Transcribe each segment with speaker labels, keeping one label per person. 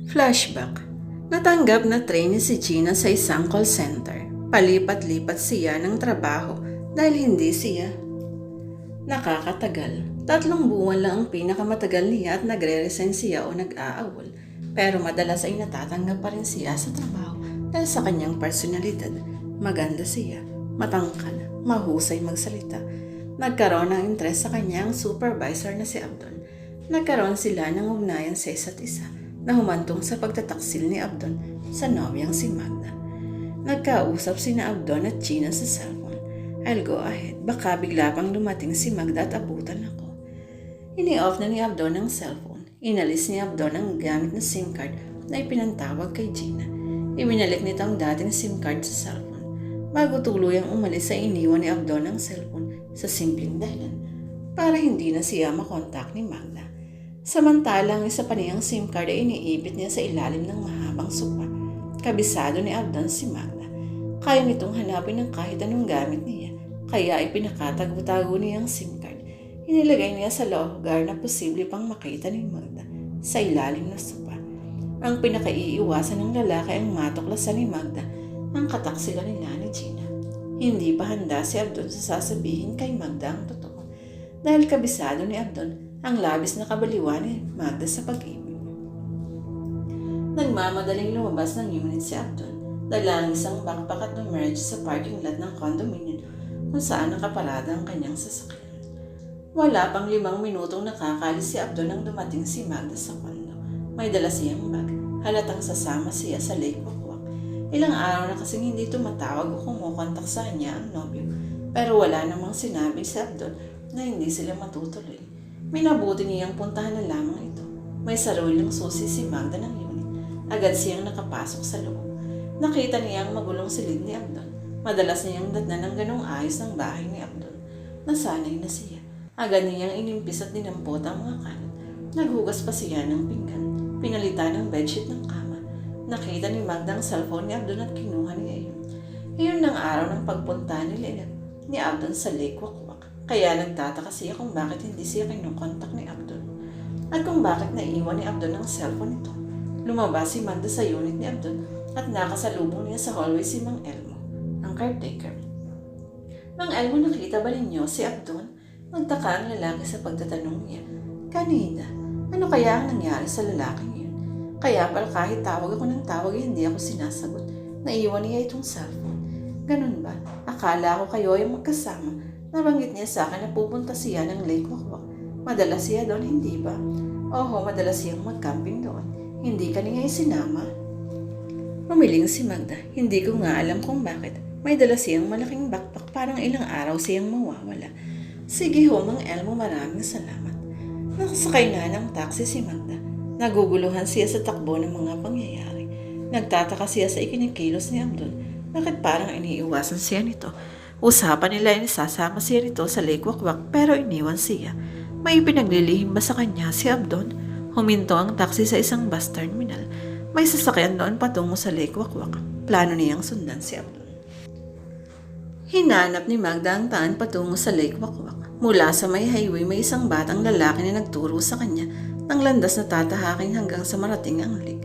Speaker 1: Flashback. Natanggap na trainee si Gina sa isang call center. Palipat-lipat siya ng trabaho dahil hindi siya nakakatagal. 3 buwan lang ang pinakamatagal niya at nagre-resign siya o nag-aawol. Pero madalas ay natatanggap pa rin siya sa trabaho dahil sa kanyang personalidad. Maganda siya, matangkad, mahusay magsalita. Nagkaroon ng interes sa kanyang supervisor na si Abdon. Nagkaroon sila ng ugnayan sa isa't isa na humantong sa pagtataksil ni Abdon sa nobyang si Magda. Nagkausap sina Abdon at Gina sa cellphone. I'll go ahead, baka bigla pang dumating si Magda at abutan ako. Ini-off na ni Abdon ang cellphone. Inalis ni Abdon ang gamit na SIM card na ipinantawag kay Gina. Ibinalik nito ang dating SIM card sa cellphone. Bago tuluyang umalis ay iniwan ni Abdon ang cellphone sa simpleng dahilan para hindi na siya makontak ni Magda. Samantalang isa pa niyang SIM card ay iniipit niya sa ilalim ng mahabang sopa. Kabisado ni Abdon si Magda. Kaya nitong hanapin ng kahit anong gamit niya, kaya ay pinakatago-tago niya ang SIM card. Inilagay niya sa lugar na posible pang makita ni Magda sa ilalim ng sopa. Ang pinakaiiwasan ng lalaki ang matuklasan ni Magda ang kataksilan nila ni Gina. Hindi pa handa si Abdon sa sasabihin kay Magda ang totoo dahil kabisado ni Abdon ang labis na kabaliwan ni Magda sa pag-ibig. Nagmamadaling lumabas ng unit si Abdon. Dala ang isang backpack at emerge sa parking lot ng condominium kung saan nakaparada ang kanyang sasakyan. Wala pang 5 minutong nakakalis si Abdon nang dumating si Magda sa kondo. May dala siyang bag. Halatang sasama siya sa Lake Wakwak. Ilang araw na kasing hindi tumatawag o kumukontak sa kanya ang nobyo. Pero wala namang sinabi si Abdon na hindi sila matutuloy. Minabuti niyang puntahan na lamang ito. May sariling susi si Magda ng unit. Agad siyang nakapasok sa loob. Nakita niyang magulong silid ni Abdon. Madalas niyang datnan ng ganong ayos ng bahay ni Abdon. Nasanay na siya. Agad niyang inimpis at dinampot ang mga kalat. Naghugas pa siya ng pinggan. Pinalitan ng bedsheet ng kama. Nakita ni Magda ang cellphone ni Abdon at kinuha niya yun. Iyon ang araw ng pagpunta ni Abdon sa Lake Wakwak. Kaya nagtataka siya kung bakit hindi siya kinukontak ni Abdon. At kung bakit naiwan ni Abdon ang cellphone nito. Lumabas si Magda sa unit ni Abdon at nakasalubong niya sa hallway si Mang Elmo, ang caretaker. Mang Elmo, nakita ba ninyo si Abdon? Nagtaka ang lalaki sa pagtatanong niya. Kanina, ano kaya ang nangyari sa lalaking yun? Kaya pala kahit tawag ako ng tawag hindi ako sinasagot. Naiwan niya itong cellphone. Ganun ba? Akala ko kayo ay magkasama. Nabanggit niya sa akin na pupunta siya ng Lake Wakwak. Madalas siya doon, hindi ba? Oo, madalas siyang mag-camping doon. Hindi ka niya isinama. Umiling si Magda. Hindi ko nga alam kung bakit. May dala siyang malaking backpack, parang ilang araw siyang mawawala. Sige ho, Mang Elmo, maraming salamat. Nakasakay na ng taxi si Magda. Naguguluhan siya sa takbo ng mga pangyayari. Nagtataka siya sa ikinikilos ni Abdon. Bakit parang iniiwasan siya nito? Usapan nila ay sasama siya nito sa Lake Wakwak pero iniwan siya. May pinaglilihim ba sa kanya si Abdon? Huminto ang taxi sa isang bus terminal. May sasakyan doon patungo sa Lake Wakwak. Plano niyang sundan si Abdon. Hinanap ni Magda ang daan patungo sa Lake Wakwak. Mula sa may highway may isang batang lalaki na nagturo sa kanya ng landas na tatahaking hanggang sa marating ang lake.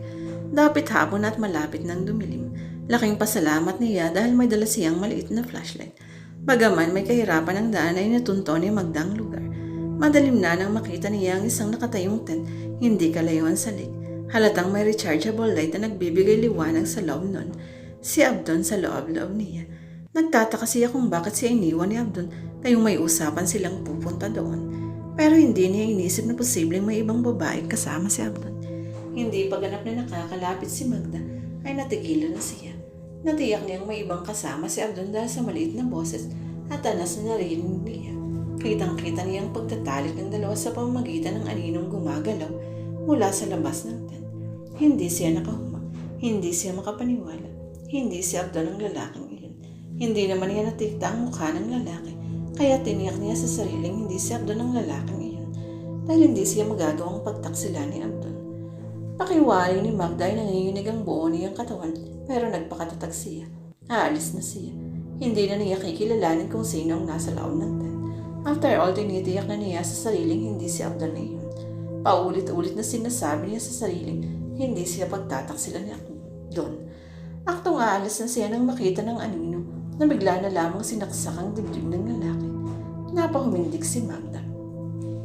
Speaker 1: Dapit hapon at malapit ng dumilim. Laking pasalamat niya dahil may dala siyang maliit na flashlight. Bagaman may kahirapan ang daan ay natunto ni Magda ang lugar. Madalim na nang makita niya ang isang nakatayong tent hindi kalayuan sa lake. Halatang may rechargeable light na nagbibigay liwanag sa loob nun. Si Abdon sa loob-loob niya. Nagtataka siya kung bakit siya iniwan ni Abdon kayong may usapan silang pupunta doon. Pero hindi niya inisip na posibleng may ibang babae kasama si Abdon. Hindi pa ganap na nakakalapit si Magda ay natigilan na siya. Natiyak niyang may ibang kasama si Abdon dahil sa maliit na boses at tanas na narinig niya. Kitang-kita niyang pagtatalik ng dalawa sa pamamagitan ng aninong gumagalaw mula sa labas ng tent. Hindi siya nakahuma. Hindi siya makapaniwala. Hindi si Abdon ang lalaking iyon. Hindi naman niya natikta ang mukha ng lalaki. Kaya tiniyak niya sa sariling hindi si Abdon ang lalaking iyon. Dahil hindi siya magagawang pagtaksila ni Abdon. Pakiwari ni Magda ay nanginginig ang buo niyang katawan pero nagpakatatag siya. Aalis na siya. Hindi na niya kikilalanin kung sino ang nasa loob ng tent. After all, tinitiyak na niya sa sariling hindi si Abdon na iyon. Paulit-ulit na sinasabi niya sa sariling Hindi siya pagtataksilan ni Abdon. Aktong aalis na siya nang makita ng anino na bigla na lamang sinaksak ang dibdib ng lalaki. Napahumindig si Magda.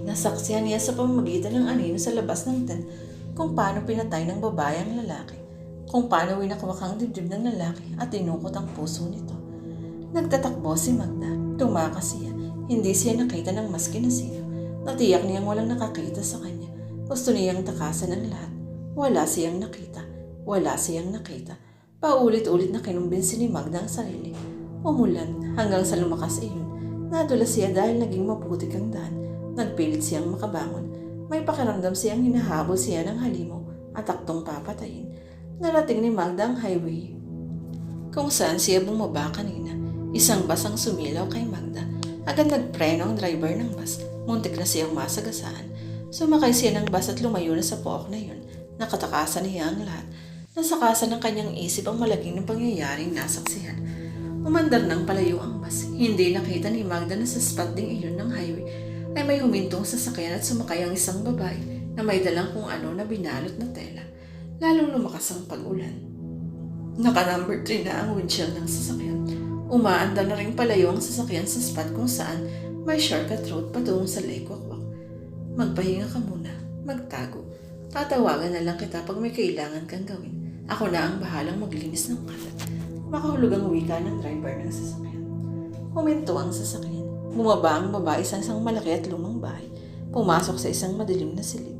Speaker 1: Nasaksihan niya sa pamamagitan ng anino sa labas ng tent kung paano pinatay ng babae ang lalaki, kung paano winakwak ang dibdib ng lalaki at tinukot ang puso nito. Nagtatakbo si Magda. Tumakas siya. Hindi siya nakita ng maski na sino. Natiyak niyang walang nakakita sa kanya. Gusto niyang takasan ang lahat. Wala siyang nakita. Wala siyang nakita. Paulit-ulit na kinumbinsi ni Magda ang sarili. Umulan hanggang sa lumakas iyon. Nadula siya dahil naging maputik ang daan. Nagpilit siyang makabangon. May pakiramdam siyang hinahabol siya ng halimaw at aktong papatayin. Narating ni Magda ang highway kung saan siya bumaba kanina. Isang bus ang sumilaw kay Magda. Agad nagpreno ang driver ng bus. Muntik na siyang masagasaan. Sumakay siya ng bus at lumayo na sa pook na yun. Nakatakasan niya ang lahat. Nasakasan ng kanyang isip ang malaging ng pangyayaring nasaksihan. Umandar ng palayo ang bus. Hindi nakita ni Magda na sa spot ding iyon ng highway ay may humintong sasakyan at sumakay ang isang babae na may dalang kung ano na binalot na tela. Lalong lumakas ang pag-ulan. Naka-number 3 na ang windshield ng sasakyan. Umaandar na rin palayo ang sasakyan sa spot kung saan may shortcut road patungo sa Lake Wakwak. Magpahinga ka muna. Magtago. Tatawagan na lang kita pag may kailangan kang gawin. Ako na ang bahalang maglinis ng kalat. Makahulog ang wika ng driver ng sasakyan. Huminto ang sasakyan. Bumaba ang babae sa isang malaki at lumang bahay. Pumasok sa isang madilim na silid.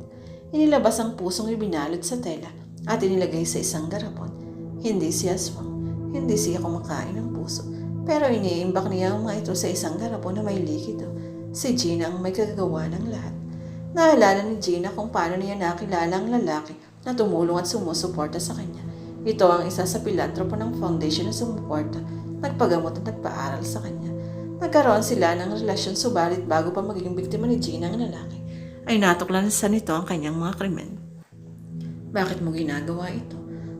Speaker 1: Inilabas ang pusong ibinalot sa tela at inilagay sa isang garapon. Hindi siya aswang. Hindi siya kumakain ng puso. Pero iniimbak niya ang mga ito sa isang garapon na may likido. Si Gina ang may kagagawa ng lahat. Naalala ni Gina kung paano niya nakilala ang lalaki na tumulong at sumusuporta sa kanya. Ito ang isa sa pilantropo ng foundation na sumuporta, nagpagamot at nagpaaral sa kanya. Nagkaroon sila ng relasyon subalit bago pa maging biktima ni Gina ang lalaki, ay natuklasan nito ang kanyang mga krimen. Bakit mo ginagawa ito?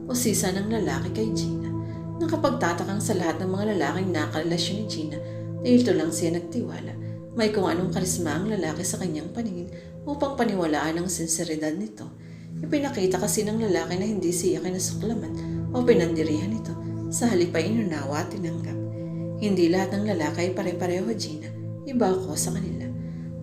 Speaker 1: Usisa ng lalaki kay Gina. Nakapagtatakang sa lahat ng mga lalaking nakarelasyon ni Gina, dito lang siya nagtiwala. May kung anong karisma ang lalaki sa kanyang paningin upang paniwalaan ang sinseridad nito. Ipinakita kasi ng lalaki na hindi siya kinasuklaman o pinandirihan nito. Sa halip ay inunawa at tinanggap. Hindi lahat ng lalaki ay pare-pareho, Gina. Iba ako sa kanila.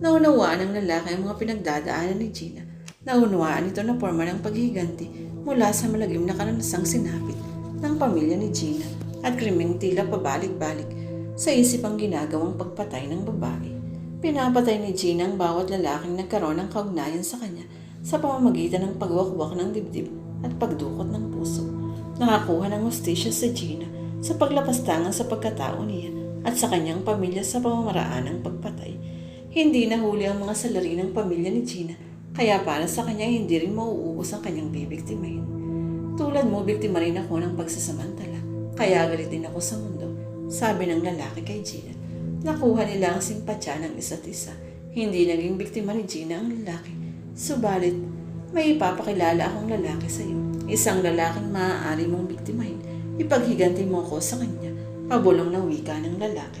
Speaker 1: Naunawaan ng lalaki ang mga pinagdadaanan ni Gina. Naunawaan ito na forma ng paghiganti mula sa malagim na karanasang sinapit ng pamilya ni Gina at krimeng tila pabalik-balik sa isip ang ginagawang pagpatay ng babae. Pinapatay ni Gina ang bawat lalaking nagkaroon ng kaugnayan sa kanya sa pamamagitan ng pagwakwak ng dibdib at pagdukot ng puso. Nakakuha ng hustisya si Gina sa paglapastangan sa pagkatao niya at sa kanyang pamilya sa pamamaraan ng pagpatay. Hindi nahuli ang mga salari ng pamilya ni Gina, kaya para sa kanya hindi rin mauubos ang kanyang bibiktimahin. Tulad mo, biktima rin ako ng pagsasamantala, kaya galit din ako sa mundo, sabi ng lalaki kay Gina. Nakuha nila ang simpatya ng isa't isa. Hindi naging biktima ni Gina ang lalaki. Subalit, may ipapakilala akong lalaki sa iyo. Isang lalaking maaari mong biktimahin. Ipaghiganti mo ako sa kanya. Pabulong na wika ng lalaki.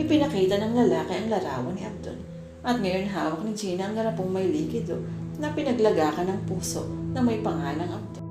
Speaker 1: Ipinakita ng lalaki ang larawan ni Abdon. At ngayon hawak ni Gina ang garapong may likido na pinaglagakan ng puso na may pangalang Abdon.